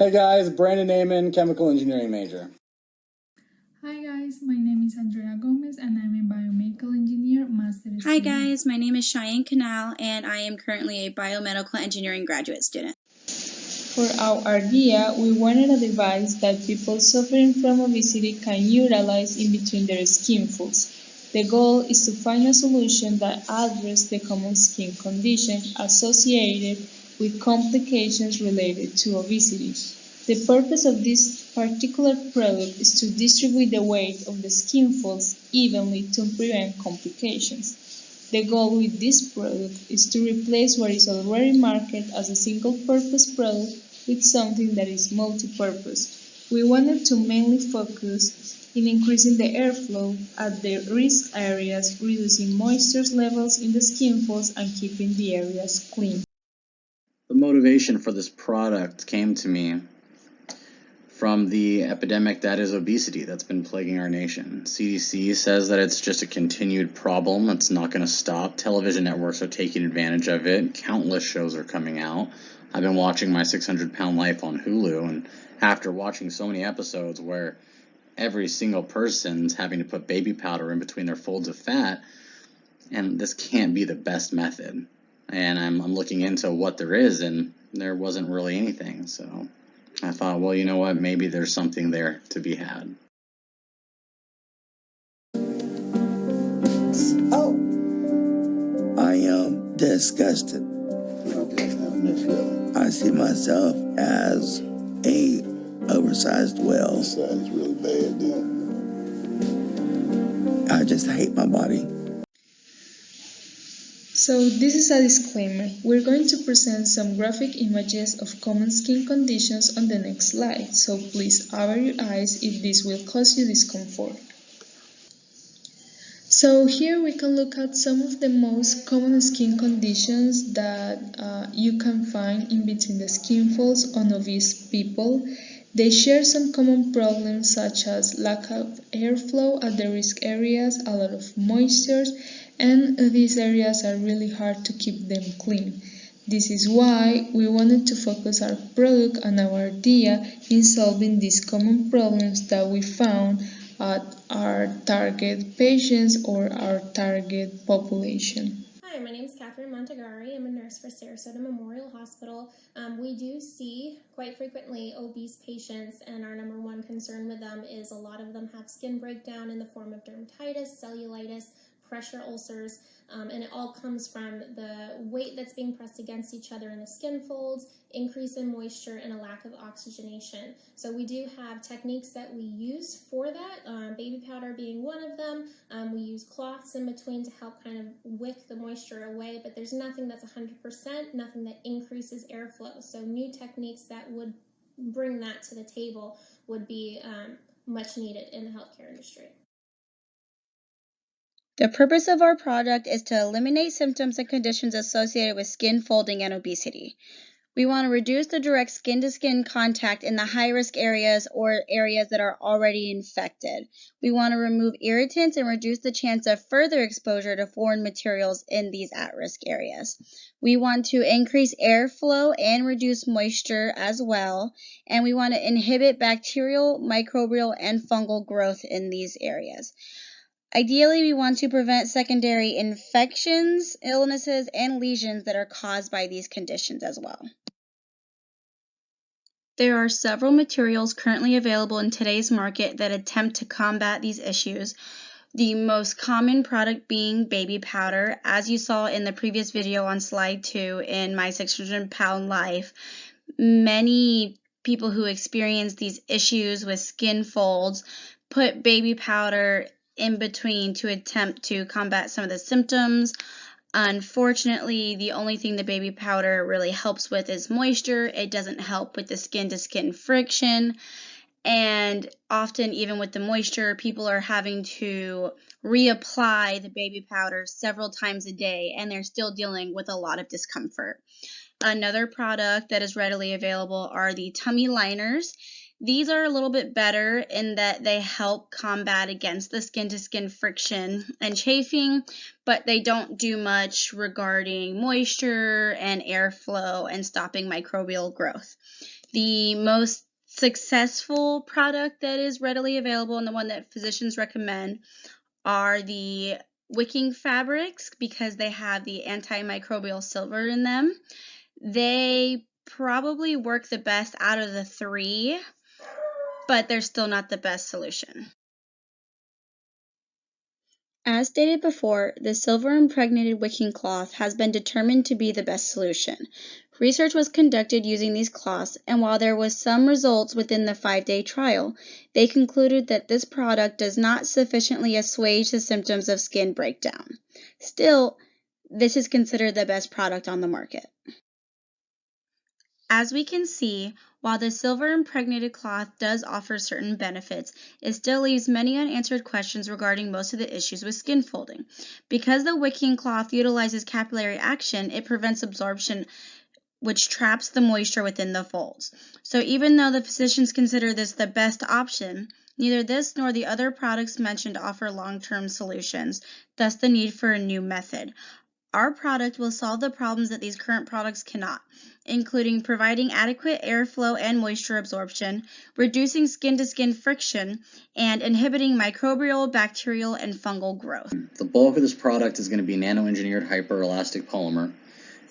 Hey guys, Brandon Amon, chemical engineering major. Hi guys, my name is Andrea Gomez and I'm a biomedical engineer master's Hi student. guys, my name is Cheyenne Canal and I am currently a biomedical engineering graduate student. For our idea, we wanted a device that people suffering from obesity can utilize in between their skin folds. The goal is to find a solution that addresses the common skin conditions associated with complications related to obesity. The purpose of this particular product is to distribute the weight of the skin folds evenly to prevent complications. The goal with this product is to replace what is already marketed as a single-purpose product with something that is multi-purpose. We wanted to mainly focus in increasing the airflow at the risk areas, reducing moisture levels in the skin folds, and keeping the areas clean. The motivation for this product came to me from the epidemic that is obesity that's been plaguing our nation. CDC says that it's just a continued problem. It's not going to stop. Television networks are taking advantage of it. Countless shows are coming out. I've been watching My 600-Pound Life on Hulu, and after watching so many episodes where every single person's having to put baby powder in between their folds of fat, and this can't be the best method. And I'm looking into what there is, and there wasn't really anything, so I thought, well, you know what, maybe there's something there to be had. Oh, I am disgusted. I see myself as a oversized whale. This side is really bad, dude. I just hate my body. So this is a disclaimer. We're going to present some graphic images of common skin conditions on the next slide, so please cover your eyes if this will cause you discomfort. So here we can look at some of the most common skin conditions that you can find in between the skin folds on obese people. They share some common problems such as lack of airflow at the risk areas, a lot of moisture, and these areas are really hard to keep them clean. This is why we wanted to focus our product and our idea in solving these common problems that we found at our target patients or our target population. Hi, my name is Catherine Montagari. I'm a nurse for Sarasota Memorial Hospital. We do see quite frequently obese patients, and our number one concern with them is a lot of them have skin breakdown in the form of dermatitis, cellulitis, pressure ulcers, and it all comes from the weight that's being pressed against each other in the skin folds, increase in moisture, and a lack of oxygenation. So we do have techniques that we use for that, baby powder being one of them. We use cloths in between to help kind of wick the moisture away, but there's nothing that's 100%, nothing that increases airflow. So new techniques that would bring that to the table would be much needed in the healthcare industry. The purpose of our product is to eliminate symptoms and conditions associated with skin folding and obesity. We want to reduce the direct skin-to-skin contact in the high-risk areas or areas that are already infected. We want to remove irritants and reduce the chance of further exposure to foreign materials in these at-risk areas. We want to increase airflow and reduce moisture as well, and we want to inhibit bacterial, microbial, and fungal growth in these areas. Ideally, we want to prevent secondary infections, illnesses, and lesions that are caused by these conditions as well. There are several materials currently available in today's market that attempt to combat these issues. The most common product being baby powder, as you saw in the previous video on slide 2 in My 600-Pound Life. Many people who experience these issues with skin folds put baby powder in between to attempt to combat some of the symptoms. Unfortunately, the only thing the baby powder really helps with is moisture. It doesn't help with the skin-to-skin friction. And often, even with the moisture, people are having to reapply the baby powder several times a day, and they're still dealing with a lot of discomfort. Another product that is readily available are the tummy liners. These are a little bit better in that they help combat against the skin-to-skin friction and chafing, but they don't do much regarding moisture and airflow and stopping microbial growth. The most successful product that is readily available and the one that physicians recommend are the wicking fabrics because they have the antimicrobial silver in them. They probably work the best out of the three, but they're still not the best solution. As stated before, the silver-impregnated wicking cloth has been determined to be the best solution. Research was conducted using these cloths, and while there was some results within the 5-day trial, they concluded that this product does not sufficiently assuage the symptoms of skin breakdown. Still, this is considered the best product on the market. As we can see, while the silver-impregnated cloth does offer certain benefits, it still leaves many unanswered questions regarding most of the issues with skin folding. Because the wicking cloth utilizes capillary action, it prevents absorption, which traps the moisture within the folds. So even though the physicians consider this the best option, neither this nor the other products mentioned offer long-term solutions, thus the need for a new method. Our product will solve the problems that these current products cannot, including providing adequate airflow and moisture absorption, reducing skin-to-skin friction, and inhibiting microbial, bacterial, and fungal growth. The bulk of this product is going to be nano-engineered hyperelastic polymer.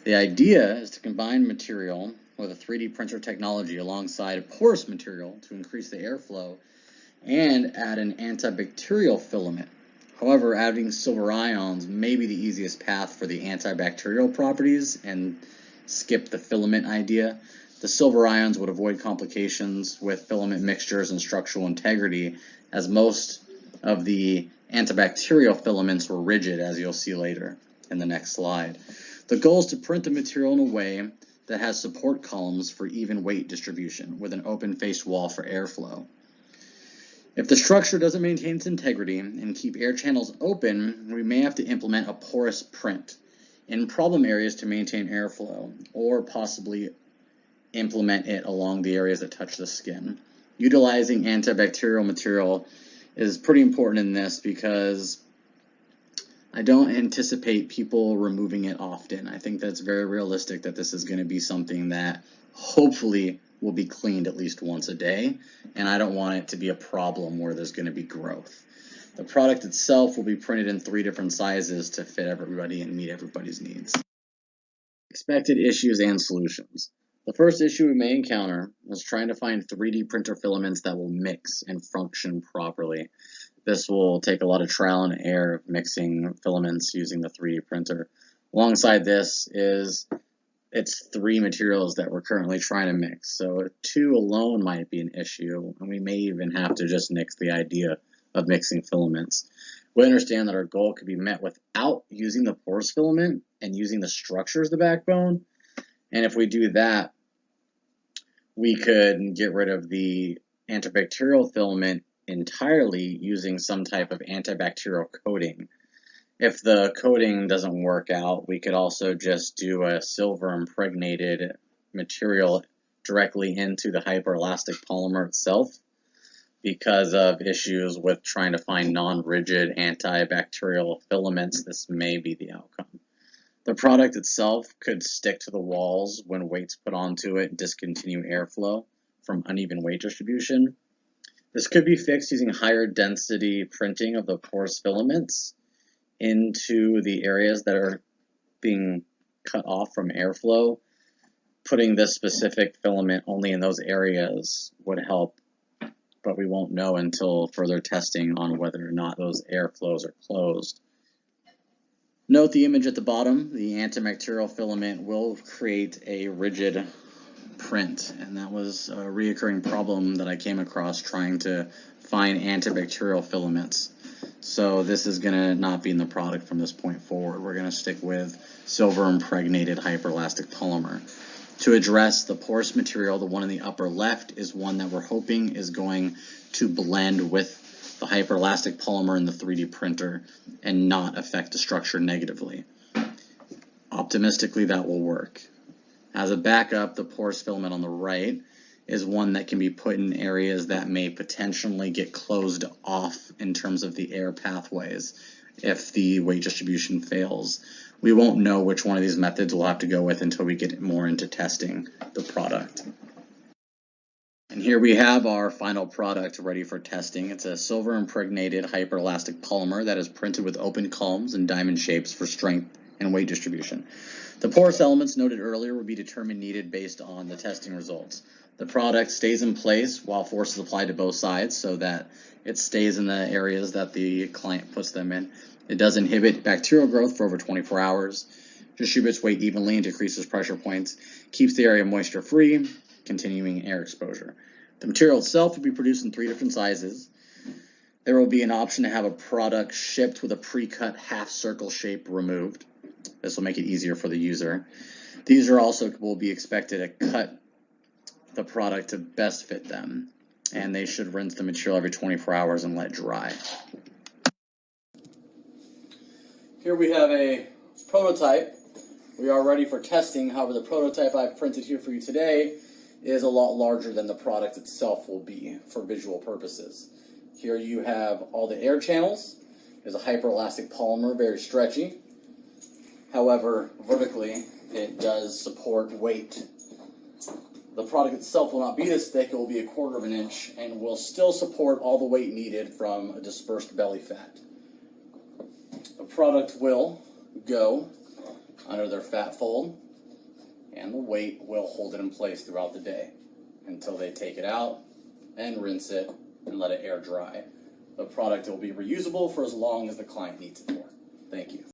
The idea is to combine material with a 3D printer technology alongside a porous material to increase the airflow and add an antibacterial filament. However, adding silver ions may be the easiest path for the antibacterial properties and skip the filament idea. The silver ions would avoid complications with filament mixtures and structural integrity, as most of the antibacterial filaments were rigid, as you'll see later in the next slide. The goal is to print the material in a way that has support columns for even weight distribution with an open-faced wall for airflow. If the structure doesn't maintain its integrity and keep air channels open, we may have to implement a porous print in problem areas to maintain airflow, or possibly implement it along the areas that touch the skin. Utilizing antibacterial material is pretty important in this because I don't anticipate people removing it often. I think that's very realistic that this is going to be something that hopefully will be cleaned at least once a day, and I don't want it to be a problem where there's going to be growth. The product itself will be printed in 3 different sizes to fit everybody and meet everybody's needs. Expected issues and solutions. The first issue we may encounter is trying to find 3D printer filaments that will mix and function properly. This will take a lot of trial and error of mixing filaments using the 3D printer. Alongside this is it's 3 materials that we're currently trying to mix. So 2 alone might be an issue, and we may even have to just nix the idea of mixing filaments. We understand that our goal could be met without using the porous filament and using the structure as the backbone. And if we do that, we could get rid of the antibacterial filament entirely using some type of antibacterial coating. If the coating doesn't work out, we could also just do a silver impregnated material directly into the hyperelastic polymer itself. Because of issues with trying to find non-rigid antibacterial filaments, this may be the outcome. The product itself could stick to the walls when weight's put onto it and discontinue airflow from uneven weight distribution. This could be fixed using higher density printing of the porous filaments into the areas that are being cut off from airflow. Putting this specific filament only in those areas would help, but we won't know until further testing on whether or not those airflows are closed. Note the image at the bottom. The antibacterial filament will create a rigid print, and that was a reoccurring problem that I came across trying to find antibacterial filaments. So this is going to not be in the product from this point forward. We're going to stick with silver impregnated hyperelastic polymer. To address the porous material, the one in the upper left is one that we're hoping is going to blend with the hyperelastic polymer in the 3D printer and not affect the structure negatively. Optimistically, that will work. As a backup, the porous filament on the right is one that can be put in areas that may potentially get closed off in terms of the air pathways if the weight distribution fails. We won't know which one of these methods we'll have to go with until we get more into testing the product. And here we have our final product ready for testing. It's a silver impregnated hyperelastic polymer that is printed with open culms and diamond shapes for strength and weight distribution. The porous elements noted earlier will be determined needed based on the testing results. The product stays in place while force is applied to both sides so that it stays in the areas that the client puts them in. It does inhibit bacterial growth for over 24 hours, distributes weight evenly and decreases pressure points, keeps the area moisture free, continuing air exposure. The material itself will be produced in 3 different sizes. There will be an option to have a product shipped with a pre-cut half circle shape removed. This will make it easier for the user. These are also will be expected to cut the product to best fit them, and they should rinse the material every 24 hours and let dry. Here we have a prototype. We are ready for testing. However, the prototype I've printed here for you today is a lot larger than the product itself will be for visual purposes. Here you have all the air channels. It's a hyperelastic polymer, very stretchy. However, vertically, it does support weight. The product itself will not be this thick. It will be 1/4 of an inch and will still support all the weight needed from a dispersed belly fat. The product will go under their fat fold, and the weight will hold it in place throughout the day until they take it out and rinse it and let it air dry. The product will be reusable for as long as the client needs it for. Thank you.